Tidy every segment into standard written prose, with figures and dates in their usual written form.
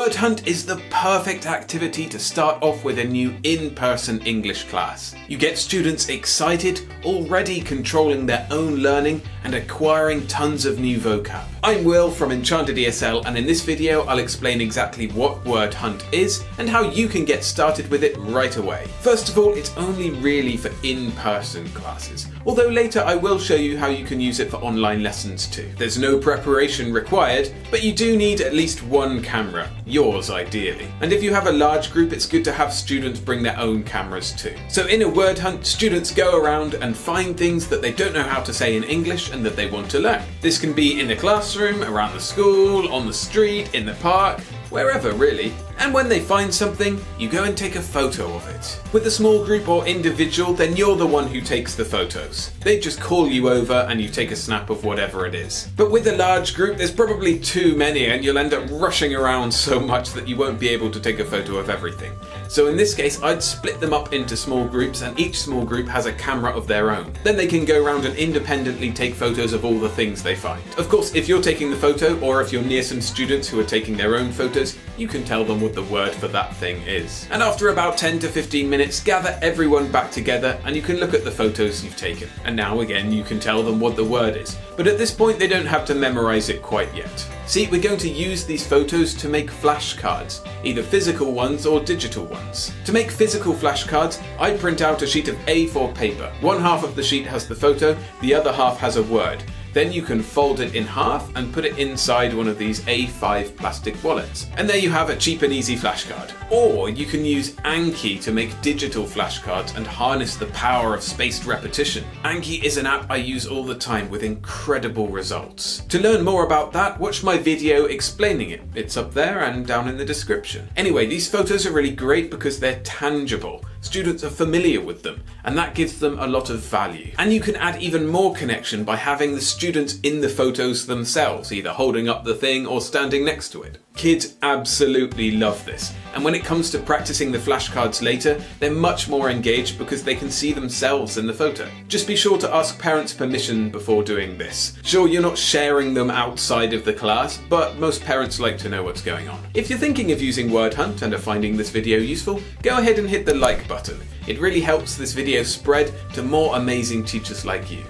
Word Hunt is the perfect activity to start off with a new in-person English class. You get students excited, already controlling their own learning and acquiring tons of new vocab. I'm Will from Enchanted ESL, and in this video I'll explain exactly what Word Hunt is and how you can get started with it right away. First of all, it's only really for in-person classes, although later I will show you how you can use it for online lessons too. There's no preparation required, but you do need at least one camera, yours ideally. And if you have a large group, it's good to have students bring their own cameras too. So in a Word Hunt, students go around and find things that they don't know how to say in English and that they want to learn. This can be in the classroom, around the school, on the street, in the park, wherever really. And when they find something, you go and take a photo of it. With a small group or individual, then you're the one who takes the photos. They just call you over and you take a snap of whatever it is. But with a large group, there's probably too many and you'll end up rushing around so much that you won't be able to take a photo of everything. So in this case, I'd split them up into small groups, and each small group has a camera of their own. Then they can go around and independently take photos of all the things they find. Of course, if you're taking the photo, or if you're near some students who are taking their own photos, you can tell them what the word for that thing is. And after about 10 to 15 minutes, gather everyone back together and you can look at the photos you've taken. And now again, you can tell them what the word is. But at this point, they don't have to memorize it quite yet. See, we're going to use these photos to make flashcards, either physical ones or digital ones. To make physical flashcards, I print out a sheet of A4 paper. One half of the sheet has the photo, the other half has a word. Then you can fold it in half and put it inside one of these A5 plastic wallets. And there you have a cheap and easy flashcard. Or you can use Anki to make digital flashcards and harness the power of spaced repetition. Anki is an app I use all the time with incredible results. To learn more about that, watch my video explaining it. It's up there and down in the description. Anyway, these photos are really great because they're tangible. Students are familiar with them, and that gives them a lot of value. And you can add even more connection by having the students in the photos themselves, either holding up the thing or standing next to it. Kids absolutely love this, and when it comes to practicing the flashcards later, they're much more engaged because they can see themselves in the photo. Just be sure to ask parents' permission before doing this. Sure, you're not sharing them outside of the class, but most parents like to know what's going on. If you're thinking of using Word Hunt and are finding this video useful, go ahead and hit the like button. It really helps this video spread to more amazing teachers like you.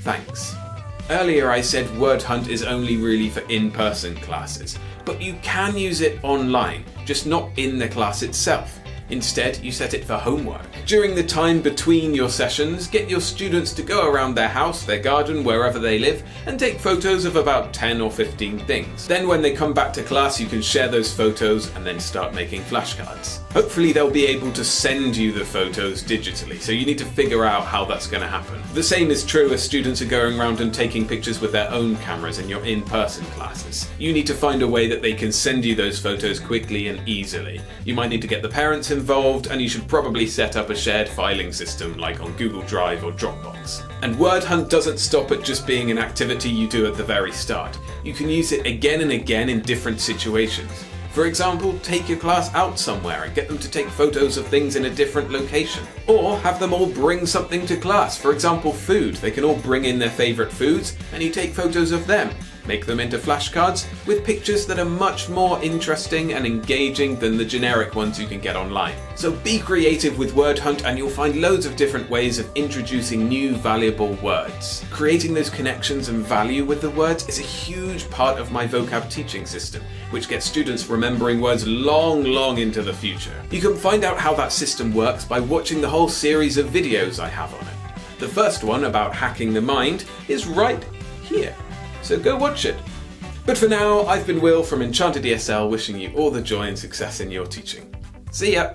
Thanks. Earlier I said Word Hunt is only really for in-person classes, but you can use it online, just not in the class itself. Instead, you set it for homework. During the time between your sessions, get your students to go around their house, their garden, wherever they live, and take photos of about 10 or 15 things. Then when they come back to class, you can share those photos and then start making flashcards. Hopefully they'll be able to send you the photos digitally, so you need to figure out how that's going to happen. The same is true as students are going around and taking pictures with their own cameras in your in-person classes. You need to find a way that they can send you those photos quickly and easily. You might need to get the parents involved, and you should probably set up a shared filing system like on Google Drive or Dropbox. And Word Hunt doesn't stop at just being an activity you do at the very start. You can use it again and again in different situations. For example, take your class out somewhere and get them to take photos of things in a different location. Or have them all bring something to class, for example food. They can all bring in their favourite foods and you take photos of them. Make them into flashcards with pictures that are much more interesting and engaging than the generic ones you can get online. So be creative with Word Hunt and you'll find loads of different ways of introducing new valuable words. Creating those connections and value with the words is a huge part of my vocab teaching system, which gets students remembering words long into the future. You can find out how that system works by watching the whole series of videos I have on it. The first one about hacking the mind is right here. So go watch it. But for now, I've been Will from Enchanted ESL, wishing you all the joy and success in your teaching. See ya!